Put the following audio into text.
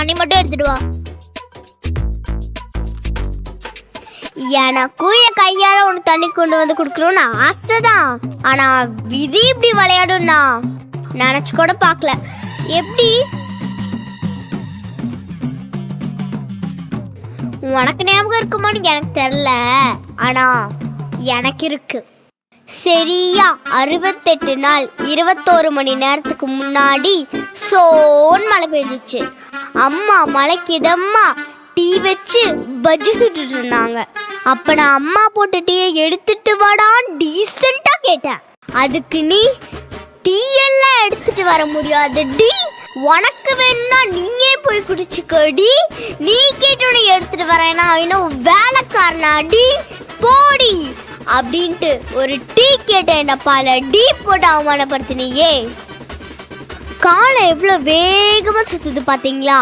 தண்ணி மட்டும் எடுத்துட்டு வா. எனக்கும் என் கையால உனக்கு தண்ணி கொண்டு வந்து கொடுக்கணும்னு ஆசைதான். ஆனா விதி இப்படி விளையாடும்னா நினைச்சு கூட பார்க்கல. எப்படி? உனக்கு ஞாபகம் இருக்குமான்னு எனக்கு தெரியல, ஆனா எனக்கு இருக்கு. சரியா 68 நாள் 21 மணி நேரத்துக்கு முன்னாடி சோன் மழை பெஞ்சிச்சு. அம்மா மழைக்கு இதம்மா டீ வச்சு பஜ்ஜி சுட்டுட்டு இருந்தாங்க. அப்ப நான் அம்மா போட்ட டீயை எடுத்துட்டு வாடான்னு டீசெண்டா கேட்டேன். அதுக்கு நீ டீ எல்லாம் எடுத்துட்டு வர முடியாது டி, உனக்கு வேணும்னா நீயே போய் குடிச்சுக்கடி, நீ கேட்டோன்னு எடுத்துட்டு வரேன்னா இன்னும் வேலைக்காரனாடி போடி அப்படின்ட்டு ஒரு டீ கேட்ட என்ன பால டீ போட்டு அவமானப்படுத்தினியே. காலை எவ்வளோ வேகமா சுத்துது பாத்தீங்களா?